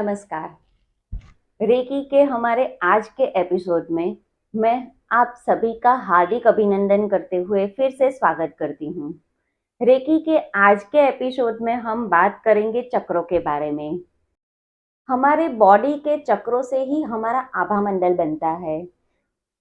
नमस्कार। रेकी के हमारे आज के एपिसोड में मैं आप सभी का हार्दिक अभिनंदन करते हुए फिर से स्वागत करती हूँ। रेकी के आज के एपिसोड में हम बात करेंगे चक्रों के बारे में। हमारे बॉडी के चक्रों से ही हमारा आभा मंडल बनता है।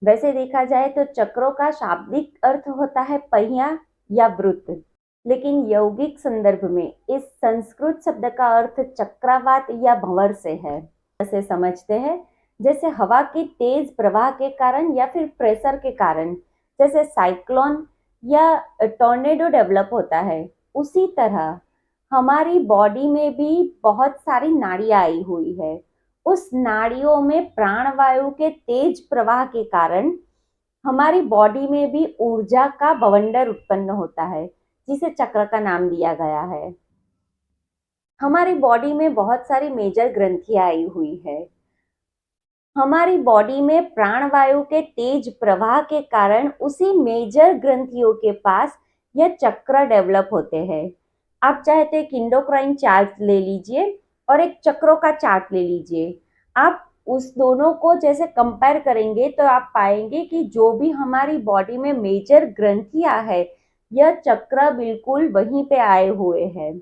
वैसे देखा जाए तो चक्रों का शाब्दिक अर्थ होता है पहिया या वृत्त, लेकिन यौगिक संदर्भ में इस संस्कृत शब्द का अर्थ चक्रवात या भंवर से है। ऐसे समझते हैं जैसे हवा की तेज प्रवाह के कारण या फिर प्रेशर के कारण जैसे साइक्लोन या टॉर्नेडो डेवलप होता है, उसी तरह हमारी बॉडी में भी बहुत सारी नाड़ियां आई हुई है। उस नाड़ियों में प्राणवायु के तेज प्रवाह के कारण हमारी बॉडी में भी ऊर्जा का बवंडर उत्पन्न होता है, जिसे चक्र का नाम दिया गया है। हमारी बॉडी में बहुत सारी मेजर ग्रंथियां आई हुई है। हमारी बॉडी में प्राणवायु के तेज प्रवाह के कारण उसी मेजर ग्रंथियों के पास यह चक्र डेवलप होते हैं। आप चाहे तो एक इंडोक्राइन चार्ट ले लीजिए और एक चक्रों का चार्ट ले लीजिए। आप उस दोनों को जैसे कंपेयर करेंगे तो आप पाएंगे कि जो भी हमारी बॉडी में मेजर ग्रंथियां है, यह चक्र बिल्कुल वहीं पे आए हुए हैं।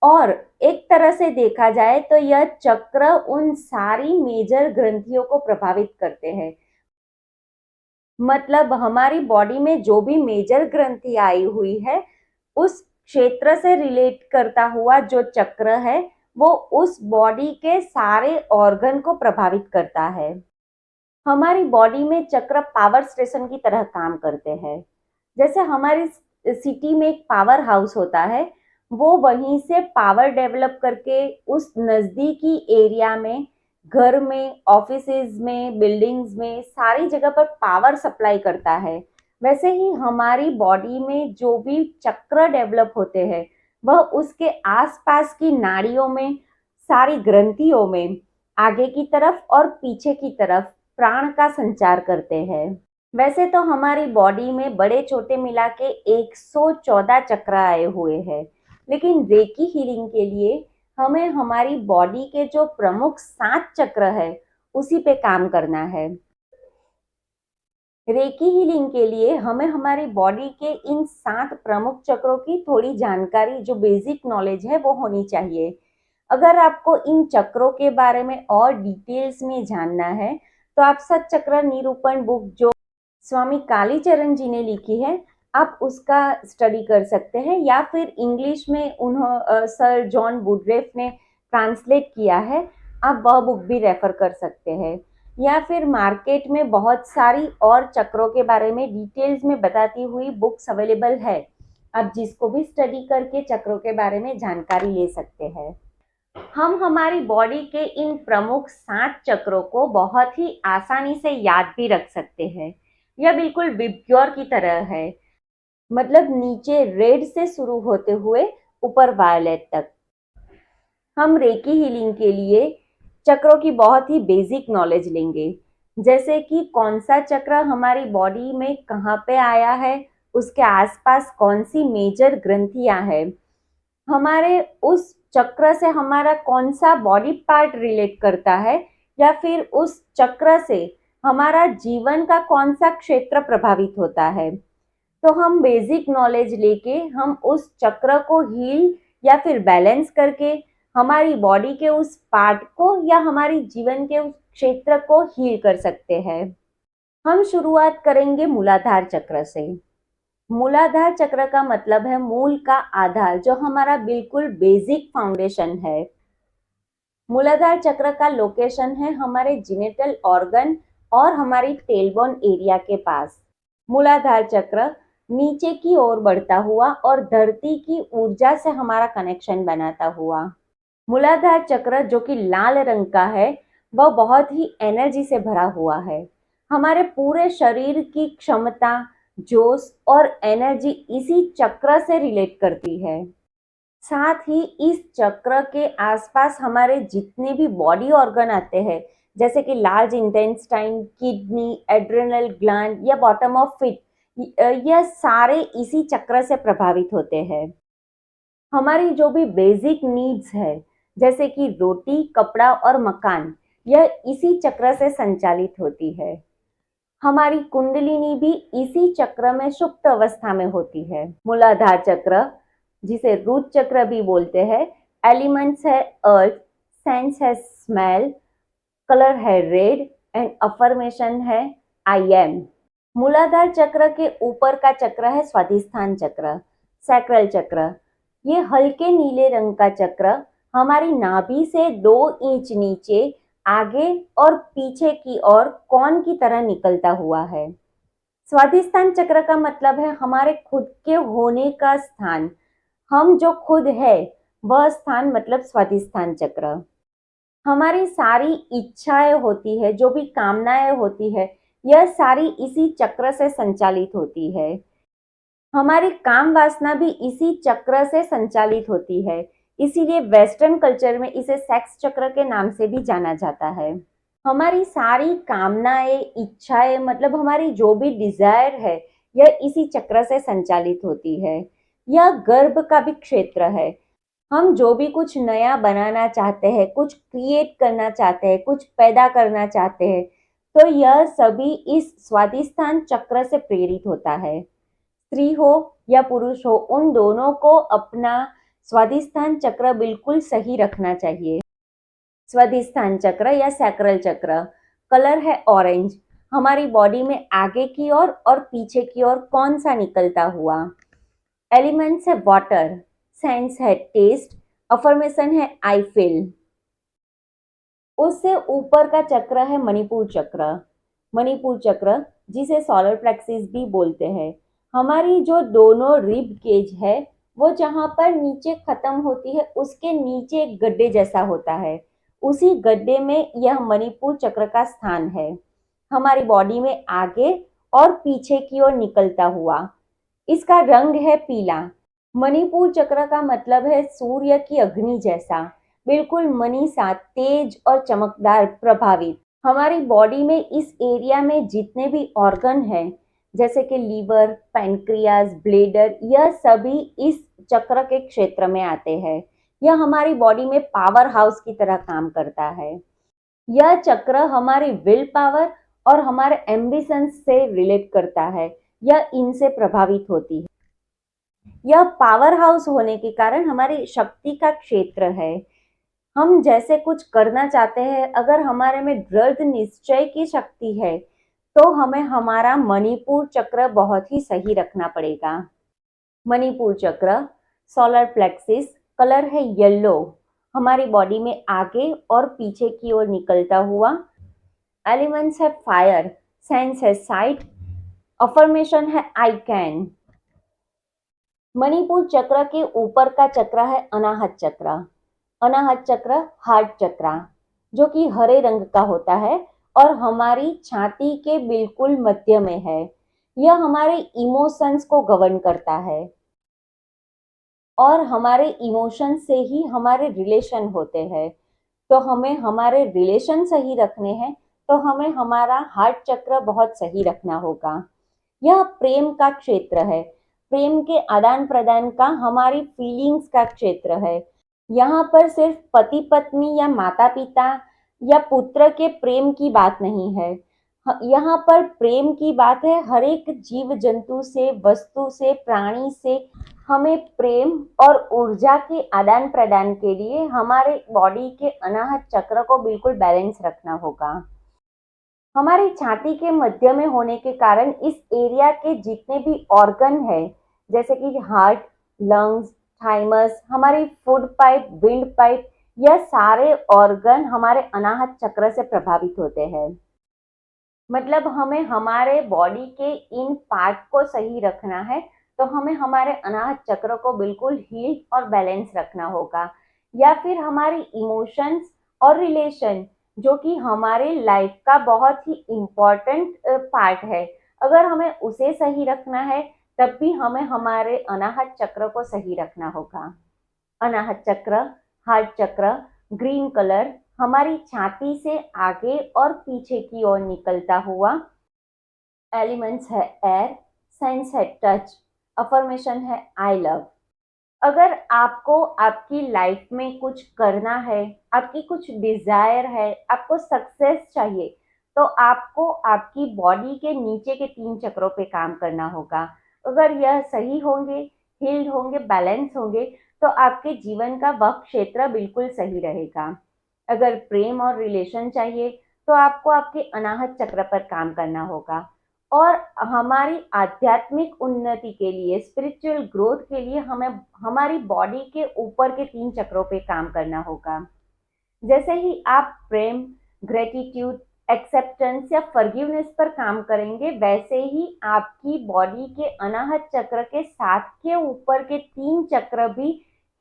और एक तरह से देखा जाए तो यह चक्र उन सारी मेजर ग्रंथियों को प्रभावित करते हैं। मतलब हमारी बॉडी में जो भी मेजर ग्रंथि आई हुई है, उस क्षेत्र से रिलेट करता हुआ जो चक्र है वो उस बॉडी के सारे ऑर्गन को प्रभावित करता है। हमारी बॉडी में चक्र पावर स्टेशन की तरह काम करते हैं। जैसे हमारी सिटी में एक पावर हाउस होता है, वो वहीं से पावर डेवलप करके उस नज़दीकी एरिया में, घर में, ऑफिसेज में, बिल्डिंग्स में, सारी जगह पर पावर सप्लाई करता है। वैसे ही हमारी बॉडी में जो भी चक्र डेवलप होते हैं, वह उसके आसपास की नाड़ियों में, सारी ग्रंथियों में, आगे की तरफ और पीछे की तरफ प्राण का संचार करते हैं। वैसे तो हमारी बॉडी में बड़े छोटे मिला के 114 चक्र आए हुए हैं, लेकिन रेकी हीलिंग के लिए हमें हमारी बॉडी के जो प्रमुख 7 चक्र है उसी पे काम करना है। रेकी हीलिंग के लिए हमें हमारी बॉडी के इन 7 प्रमुख चक्रों की थोड़ी जानकारी, जो बेसिक नॉलेज है, वो होनी चाहिए। अगर आपको इन चक्रों के बारे में और डिटेल्स में जानना है तो आप सत चक्र निरूपण बुक जो स्वामी कालीचरण जी ने लिखी है, आप उसका स्टडी कर सकते हैं, या फिर इंग्लिश में सर जॉन वुडरेफ ने ट्रांसलेट किया है, आप वह बुक भी रेफर कर सकते हैं। या फिर मार्केट में बहुत सारी और चक्रों के बारे में डिटेल्स में बताती हुई बुक्स अवेलेबल है, आप जिसको भी स्टडी करके चक्रों के बारे में जानकारी ले सकते हैं। हम हमारी बॉडी के इन प्रमुख 7 चक्रों को बहुत ही आसानी से याद भी रख सकते हैं। यह बिल्कुल विबग्योर की तरह है, मतलब नीचे रेड से शुरू होते हुए ऊपर वायलेट तक। हम रेकी हीलिंग के लिए चक्रों की बहुत ही बेसिक नॉलेज लेंगे, जैसे कि कौन सा चक्र हमारी बॉडी में कहाँ पे आया है, उसके आसपास कौन सी मेजर ग्रंथियां हैं, हमारे उस चक्र से हमारा कौन सा बॉडी पार्ट रिलेट करता है, या फिर उस चक्र से हमारा जीवन का कौन सा क्षेत्र प्रभावित होता है। तो हम बेसिक नॉलेज लेके हम उस चक्र को हील या फिर बैलेंस करके हमारी बॉडी के उस पार्ट को या हमारी जीवन के उस क्षेत्र को हील कर सकते हैं। हम शुरुआत करेंगे मूलाधार चक्र से। मूलाधार चक्र का मतलब है मूल का आधार, जो हमारा बिल्कुल बेसिक फाउंडेशन है। मूलाधार चक्र का लोकेशन है हमारे जेनिटल ऑर्गन और हमारी टेलबोन एरिया के पास। मूलाधार चक्र नीचे की ओर बढ़ता हुआ और धरती की ऊर्जा से हमारा कनेक्शन बनाता हुआ। मूलाधार चक्र जो कि लाल रंग का है, वह बहुत ही एनर्जी से भरा हुआ है। हमारे पूरे शरीर की क्षमता, जोश और एनर्जी इसी चक्र से रिलेट करती है। साथ ही इस चक्र के आसपास हमारे जितने भी बॉडी ऑर्गन आते हैं, जैसे कि large intestine, kidney, adrenal gland या बॉटम ऑफ फीट, यह सारे इसी चक्र से प्रभावित होते हैं। हमारी जो भी बेसिक नीड्स है, जैसे कि रोटी, कपड़ा और मकान, यह इसी चक्र से संचालित होती है। हमारी कुंडलिनी भी इसी चक्र में सुप्त अवस्था में होती है। मूलाधार चक्र, जिसे रूट चक्र भी बोलते हैं, एलिमेंट्स है अर्थ, सेंस है स्मेल, कलर है रेड एंड अफर्मेशन है आई एम। मूलाधार चक्र के ऊपर का चक्र है स्वाधिष्ठान चक्र, सैक्रल चक्र। ये हल्के नीले रंग का चक्र हमारी नाभि से 2 इंच नीचे आगे और पीछे की ओर कौन की तरह निकलता हुआ है। स्वाधिष्ठान चक्र का मतलब है हमारे खुद के होने का स्थान, हम जो खुद है वह स्थान, मतलब स्वाधिष्ठान चक्र। हमारी सारी इच्छाएं होती है, जो भी कामनाएं होती है, यह सारी इसी चक्र से संचालित होती है। हमारी काम वासना भी इसी चक्र से संचालित होती है, इसीलिए वेस्टर्न कल्चर में इसे सेक्स चक्र के नाम से भी जाना जाता है। हमारी सारी कामनाएं, इच्छाएं, मतलब हमारी जो भी डिजायर है, यह इसी चक्र से संचालित होती है। यह गर्भ का भी क्षेत्र है। हम जो भी कुछ नया बनाना चाहते हैं, कुछ क्रिएट करना चाहते हैं, कुछ पैदा करना चाहते हैं, तो यह सभी इस स्वाधिष्ठान चक्र से प्रेरित होता है। स्त्री हो या पुरुष हो, उन दोनों को अपना स्वाधिष्ठान चक्र बिल्कुल सही रखना चाहिए। स्वाधिष्ठान चक्र या सैक्रल चक्र, कलर है ऑरेंज, हमारी बॉडी में आगे की ओर और पीछे की ओर कौन सा निकलता हुआ। एलिमेंट्स है वाटर, सेंस है टेस्ट, अफर्मेशन है आई फील। उससे ऊपर का चक्र है मणिपुर चक्र। मणिपुर चक्र, जिसे सोलर प्लेक्सिस भी बोलते हैं, हमारी जो दोनों रिब केज है, वो जहाँ पर नीचे खत्म होती है, उसके नीचे एक गड्ढे जैसा होता है, उसी गड्ढे में यह मणिपुर चक्र का स्थान है। हमारी बॉडी में आगे और पीछे की ओर निकलता हुआ, इसका रंग है पीला। मणिपुर चक्र का मतलब है सूर्य की अग्नि जैसा, बिल्कुल मणि सा तेज और चमकदार, प्रभावित। हमारी बॉडी में इस एरिया में जितने भी ऑर्गन हैं, जैसे कि लीवर, पैनक्रियाज, ब्लेडर, यह सभी इस चक्र के क्षेत्र में आते हैं। यह हमारी बॉडी में पावर हाउस की तरह काम करता है। यह चक्र हमारी विल पावर और हमारे एम्बिशंस से रिलेट करता है, यह इनसे प्रभावित होती है। यह पावर हाउस होने के कारण हमारी शक्ति का क्षेत्र है। हम जैसे कुछ करना चाहते हैं, अगर हमारे में दृढ़ निश्चय की शक्ति है, तो हमें हमारा मणिपुर चक्र बहुत ही सही रखना पड़ेगा। मणिपुर चक्र, सोलर प्लेक्सिस, कलर है येलो, हमारी बॉडी में आगे और पीछे की ओर निकलता हुआ। एलिमेंट्स है फायर, सेंस है साइट, अफर्मेशन है आई कैन। मणिपुर चक्र के ऊपर का चक्र है अनाहत चक्र। अनाहत चक्र हार्ट चक्र, जो कि हरे रंग का होता है और हमारी छाती के बिल्कुल मध्य में है। यह हमारे इमोशंस को गवर्न करता है और हमारे इमोशन से ही हमारे रिलेशन होते हैं। तो हमें हमारे रिलेशन सही रखने हैं, तो हमें हमारा हार्ट चक्र बहुत सही रखना होगा। यह प्रेम का क्षेत्र है, प्रेम के आदान प्रदान का, हमारी फीलिंग्स का क्षेत्र है। यहाँ पर सिर्फ पति पत्नी या माता पिता या पुत्र के प्रेम की बात नहीं है, यहाँ पर प्रेम की बात है हर एक जीव जंतु से, वस्तु से, प्राणी से। हमें प्रेम और ऊर्जा के आदान प्रदान के लिए हमारे बॉडी के अनाहत चक्र को बिल्कुल बैलेंस रखना होगा। हमारी छाती के मध्य में होने के कारण इस एरिया के जितने भी ऑर्गन है, जैसे कि हार्ट, लंग्स, थाइमस, हमारी फूड पाइप, विंड पाइप, यह सारे ऑर्गन हमारे अनाहत चक्र से प्रभावित होते हैं। मतलब हमें हमारे बॉडी के इन पार्ट को सही रखना है, तो हमें हमारे अनाहत चक्र को बिल्कुल हील और बैलेंस रखना होगा। या फिर हमारी इमोशंस और रिलेशन, जो कि हमारे लाइफ का बहुत ही इम्पोर्टेंट पार्ट है, अगर हमें उसे सही रखना है, तब भी हमें हमारे अनाहत चक्र को सही रखना होगा। अनाहत चक्र, हार्ट चक्र, ग्रीन कलर, हमारी छाती से आगे और पीछे की ओर निकलता हुआ। एलिमेंट्स है एयर, सेंस है टच, अफर्मेशन है आई लव। अगर आपको आपकी लाइफ में कुछ करना है, आपकी कुछ डिजायर है, आपको सक्सेस चाहिए, तो आपको आपकी बॉडी के नीचे के 3 चक्रों पे काम करना होगा। अगर यह सही होंगे, हील्ड होंगे, बैलेंस होंगे, तो आपके जीवन का वह क्षेत्र बिल्कुल सही रहेगा। अगर प्रेम और रिलेशन चाहिए, तो आपको आपके अनाहत चक्र पर काम करना होगा। और हमारी आध्यात्मिक उन्नति के लिए, स्पिरिचुअल ग्रोथ के लिए हमें हमारी बॉडी के ऊपर के 3 चक्रों पे काम करना होगा। जैसे ही आप प्रेम, ग्रेटिट्यूड, एक्सेप्टेंस या फॉरगिवनेस पर काम करेंगे, वैसे ही आपकी बॉडी के अनाहत चक्र के साथ के ऊपर के 3 चक्र भी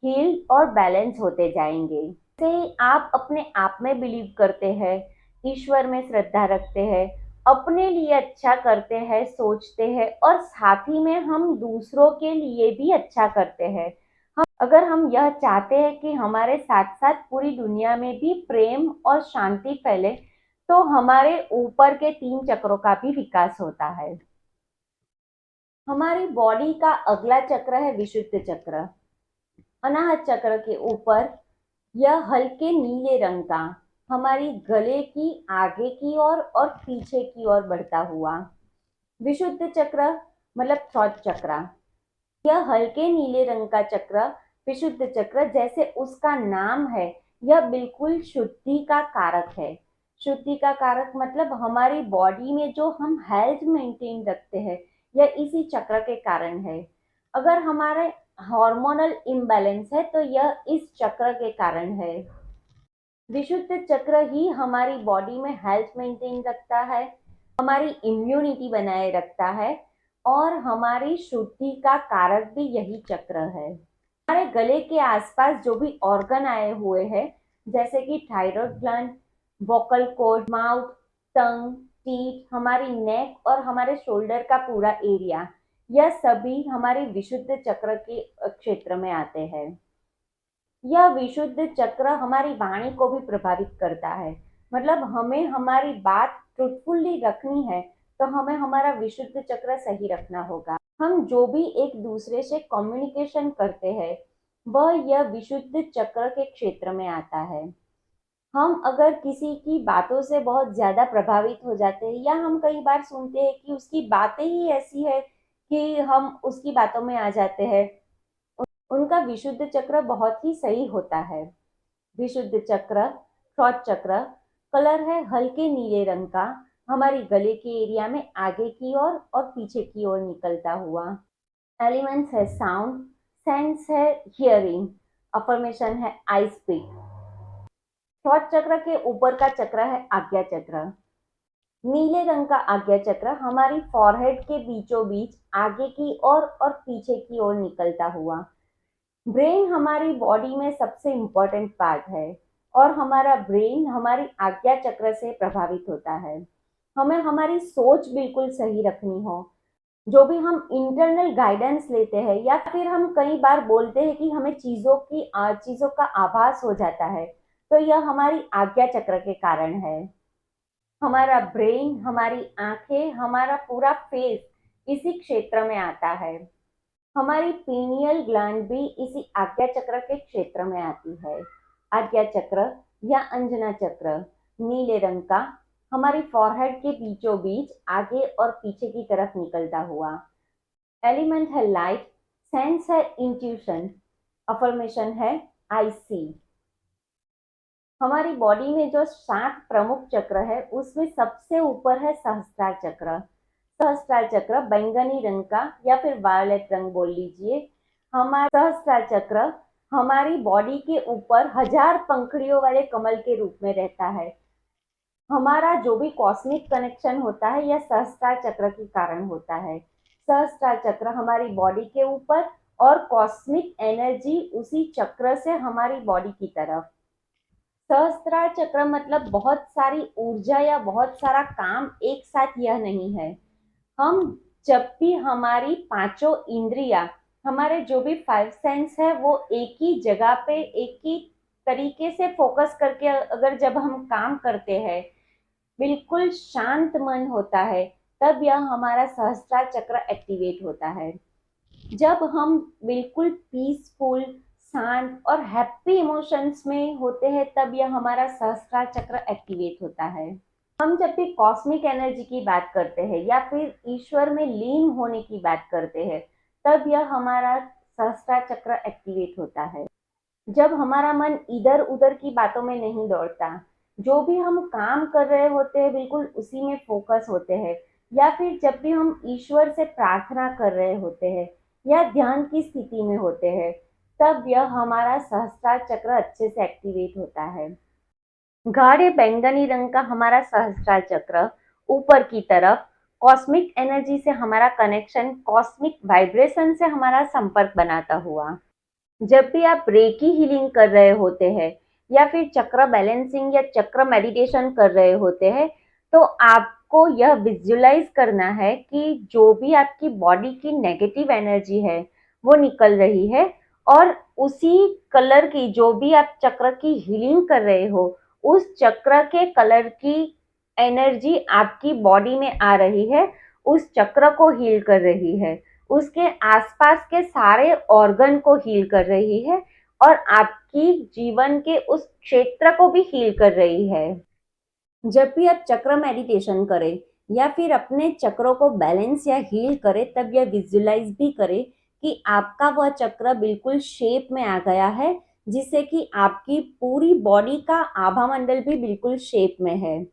हील और बैलेंस होते जाएंगे। जैसे ही आप अपने आप में बिलीव करते हैं, ईश्वर में श्रद्धा रखते हैं, अपने लिए अच्छा करते हैं, सोचते हैं, और साथ ही में हम दूसरों के लिए भी अच्छा करते हैं। अगर हम यह चाहते हैं कि हमारे साथ साथ पूरी दुनिया में भी प्रेम और शांति फैले, तो हमारे ऊपर के 3 चक्रों का भी विकास होता है। हमारी बॉडी का अगला चक्र है विशुद्ध चक्र। अनाहत चक्र के ऊपर यह हल्के नीले रंग का हमारी गले की आगे की ओर और पीछे की ओर बढ़ता हुआ विशुद्ध चक्र, मतलब थ्रॉट चक्र। यह हल्के नीले रंग का चक्र, विशुद्ध चक्र, जैसे उसका नाम है, यह बिल्कुल शुद्धि का कारक है। शुद्धि का कारक मतलब हमारी बॉडी में जो हम हेल्थ मेंटेन रखते हैं, यह इसी चक्र के कारण है। अगर हमारे हार्मोनल इम्बैलेंस है, तो यह इस चक्र के कारण है। विशुद्ध चक्र ही हमारी बॉडी में हेल्थ मेंटेन रखता है, हमारी इम्यूनिटी बनाए रखता है, और हमारी शुद्धि का कारक भी यही चक्र है। हमारे गले के आसपास जो भी ऑर्गन आए हुए हैं, जैसे कि thyroid gland, vocal cord, mouth, tongue, teeth, हमारी नेक और हमारे शोल्डर का पूरा एरिया, यह सभी हमारे विशुद्ध चक्र के क्षेत्र में आते हैं। यह विशुद्ध चक्र हमारी वाणी को भी प्रभावित करता है। मतलब हमें हमारी बात ट्रुथफुली रखनी है, तो हमें हमारा विशुद्ध चक्र सही रखना होगा। हम जो भी एक दूसरे से कम्युनिकेशन करते हैं, वह यह विशुद्ध चक्र के क्षेत्र में आता है। हम अगर किसी की बातों से बहुत ज्यादा प्रभावित हो जाते हैं, या हम कई बार सुनते हैं कि उसकी बातें ही ऐसी है कि हम उसकी बातों में आ जाते हैं, उनका विशुद्ध चक्र बहुत ही सही होता है। विशुद्ध चक्र, थ्रॉट चक्र, कलर है हल्के नीले रंग का, हमारी गले के एरिया में आगे की ओर और पीछे की ओर निकलता हुआ। एलिमेंट्स है साउंड, सेंस है हियरिंग, अफर्मेशन है आई स्पीक। थ्रॉट चक्र के ऊपर का चक्र है आज्ञा चक्र। नीले रंग का आज्ञा चक्र हमारी फॉरहेड के बीचों बीच आगे की ओर और पीछे की ओर निकलता हुआ। ब्रेन हमारी बॉडी में सबसे इम्पोर्टेंट पार्ट है, और हमारा ब्रेन हमारी आज्ञा चक्र से प्रभावित होता है। हमें हमारी सोच बिल्कुल सही रखनी हो। जो भी हम इंटरनल गाइडेंस लेते हैं, या फिर हम कई बार बोलते हैं कि हमें चीजों का आभास हो जाता है, तो यह हमारी आज्ञा चक्र के कारण है। हमारा ब्रेन, हमारी आंखें, हमारा पूरा फेस इसी क्षेत्र में आता है। हमारी पीनियल ग्लैंड भी इसी आज्ञा चक्र के क्षेत्र में आती है। आज्ञा चक्र या अंजना चक्र नीले रंग का हमारी फॉरहेड के बीचों बीच आगे और पीछे की तरफ निकलता हुआ। एलिमेंट है लाइट, सेंस है इंट्यूशन, अफर्मेशन है आई सी। हमारी बॉडी में जो 7 प्रमुख चक्र है, उसमें सबसे ऊपर है सहस्त्रार चक्र। सहस्त्रार चक्र बैंगनी रंग का या फिर वायलेट रंग बोल लीजिए। हमारा सहस्त्रार चक्र हमारी बॉडी के ऊपर 1000 पंखड़ियों वाले कमल के रूप में रहता है। हमारा जो भी कॉस्मिक कनेक्शन होता है, यह सहस्त्रार चक्र के कारण होता है। सहस्त्रार चक्र हमारी बॉडी के ऊपर, और कॉस्मिक एनर्जी उसी चक्र से हमारी बॉडी की तरफ। सहस्त्रार चक्र मतलब बहुत सारी ऊर्जा या बहुत सारा काम एक साथ, यह नहीं है। हम जब भी हमारी पांचों इंद्रिया, हमारे जो भी 5 सेंस है, वो एक ही जगह पे एक ही तरीके से फोकस करके अगर जब हम काम करते हैं, बिल्कुल शांत मन होता है, तब यह हमारा सहस्त्रार चक्र एक्टिवेट होता है। जब हम बिल्कुल पीसफुल, शांत और हैप्पी इमोशंस में होते हैं तब यह हमारा सहस्त्रार चक्र एक्टिवेट होता है। हम जब भी कॉस्मिक एनर्जी की बात करते हैं या फिर ईश्वर में लीन होने की बात करते हैं, तब यह हमारा सहस्त्रार चक्र एक्टिवेट होता है। जब हमारा मन इधर उधर की बातों में नहीं दौड़ता, जो भी हम काम कर रहे होते हैं बिल्कुल उसी में फोकस होते हैं, या फिर जब भी हम ईश्वर से प्रार्थना कर रहे होते हैं या ध्यान की स्थिति में होते हैं, तब यह हमारा सहस्त्रार चक्र अच्छे से एक्टिवेट होता है। गाढ़े बैंगनी रंग का हमारा सहस्त्रार चक्र ऊपर की तरफ कॉस्मिक एनर्जी से हमारा कनेक्शन, कॉस्मिक वाइब्रेशन से हमारा संपर्क बनाता हुआ। जब भी आप रेकी हीलिंग कर रहे होते हैं या फिर चक्र बैलेंसिंग या चक्र मेडिटेशन कर रहे होते हैं, तो आपको यह विजुलाइज करना है कि जो भी आपकी बॉडी की नेगेटिव एनर्जी है वो निकल रही है, और उसी कलर की जो भी आप चक्र की हीलिंग कर रहे हो, उस चक्र के कलर की एनर्जी आपकी बॉडी में आ रही है, उस चक्र को हील कर रही है, उसके आसपास के सारे ऑर्गन को हील कर रही है और आपकी जीवन के उस क्षेत्र को भी हील कर रही है। जब भी आप चक्र मेडिटेशन करें या फिर अपने चक्रों को बैलेंस या हील करें, तब यह विजुलाइज भी करें कि आपका वह चक्र बिल्कुल शेप में आ गया है, जिससे कि आपकी पूरी बॉडी का आभा मंडल भी बिल्कुल शेप में है।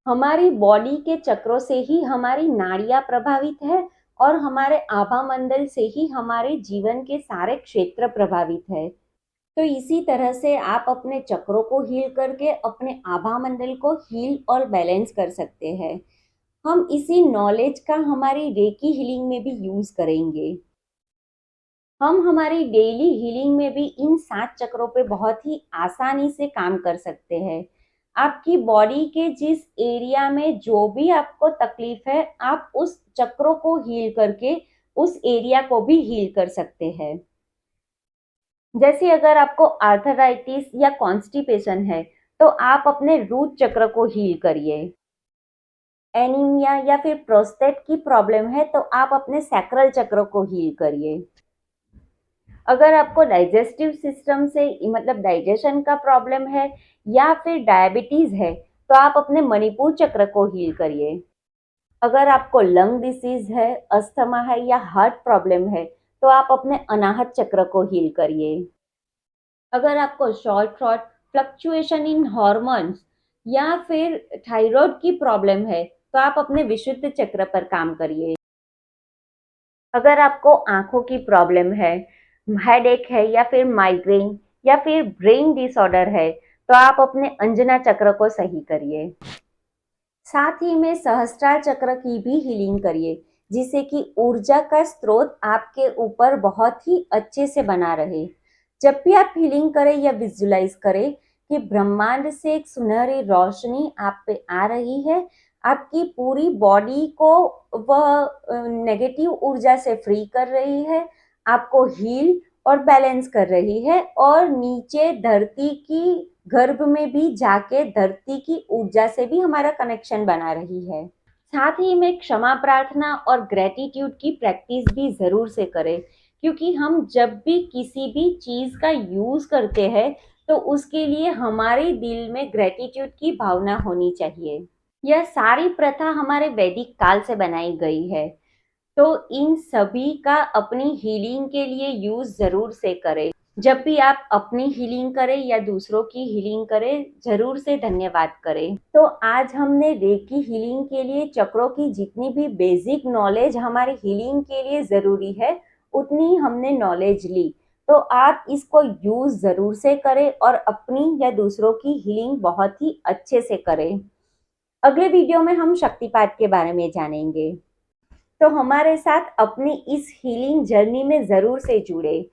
हमारी बॉडी के चक्रों से ही हमारी नाड़ियां प्रभावित है और हमारे आभा मंडल से ही हमारे जीवन के सारे क्षेत्र प्रभावित है। तो इसी तरह से आप अपने चक्रों को हील करके अपने आभा मंडल को हील और बैलेंस कर सकते हैं। हम इसी नॉलेज का हमारी रेकी हीलिंग में भी यूज करेंगे। हम हमारी डेली हीलिंग में भी इन 7 चक्रों पे बहुत ही आसानी से काम कर सकते हैं। आपकी बॉडी के जिस एरिया में जो भी आपको तकलीफ है, आप उस चक्रों को हील करके उस एरिया को भी हील कर सकते हैं। जैसे अगर आपको आर्थराइटिस या कॉन्स्टिपेशन है, तो आप अपने रूट चक्र को हील करिए। एनीमिया या फिर प्रोस्टेट की प्रॉब्लम है, तो आप अपने सैक्रल चक्र को हील करिए। अगर आपको डाइजेस्टिव सिस्टम से मतलब डाइजेशन का प्रॉब्लम है या फिर डायबिटीज है, तो आप अपने मणिपुर चक्र को हील करिए। अगर आपको लंग डिसीज है, अस्थमा है या हार्ट प्रॉब्लम है, तो आप अपने अनाहत चक्र को हील करिए। अगर आपको short throat, fluctuation in hormones या फिर थायराइड की प्रॉब्लम है, तो आप अपने विशुद्ध चक्र पर काम करिए। अगर आपको आंखों की प्रॉब्लम है, हेडेक है या फिर माइग्रेन या फिर ब्रेन डिसऑर्डर है, तो आप अपने अंजना चक्र को सही करिए। साथ ही में सहस्त्रार चक्र की भी हीलिंग करिए, जिससे कि ऊर्जा का स्रोत आपके ऊपर बहुत ही अच्छे से बना रहे। जब भी आप हीलिंग करें या विजुलाइज करें कि ब्रह्मांड से एक सुनहरी रोशनी आप पे आ रही है, आपकी पूरी बॉडी को वह नेगेटिव ऊर्जा से फ्री कर रही है, आपको हील और बैलेंस कर रही है, और नीचे धरती की गर्भ में भी जाके धरती की ऊर्जा से भी हमारा कनेक्शन बना रही है। साथ ही में क्षमा प्रार्थना और ग्रेटिट्यूड की प्रैक्टिस भी जरूर से करें, क्योंकि हम जब भी किसी भी चीज का यूज करते हैं, तो उसके लिए हमारे दिल में ग्रेटिट्यूड की भावना होनी चाहिए। यह सारी प्रथा हमारे वैदिक काल से बनाई गई है, तो इन सभी का अपनी हीलिंग के लिए यूज जरूर से करें। जब भी आप अपनी हीलिंग करें या दूसरों की हीलिंग करें, जरूर से धन्यवाद करें। तो आज हमने रेकी हीलिंग के लिए चक्रों की जितनी भी बेसिक नॉलेज हमारी हीलिंग के लिए जरूरी है, उतनी हमने नॉलेज ली। तो आप इसको यूज जरूर से करें और अपनी या दूसरों की हीलिंग बहुत ही अच्छे से करें। अगले वीडियो में हम शक्तिपात के बारे में जानेंगे, तो हमारे साथ अपनी इस हीलिंग जर्नी में जरूर से जुड़े।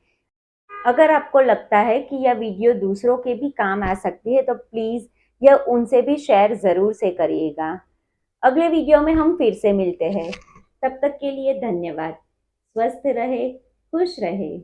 अगर आपको लगता है कि यह वीडियो दूसरों के भी काम आ सकती है, तो प्लीज यह उनसे भी शेयर जरूर से करिएगा। अगले वीडियो में हम फिर से मिलते हैं। तब तक के लिए धन्यवाद। स्वस्थ रहे, खुश रहे।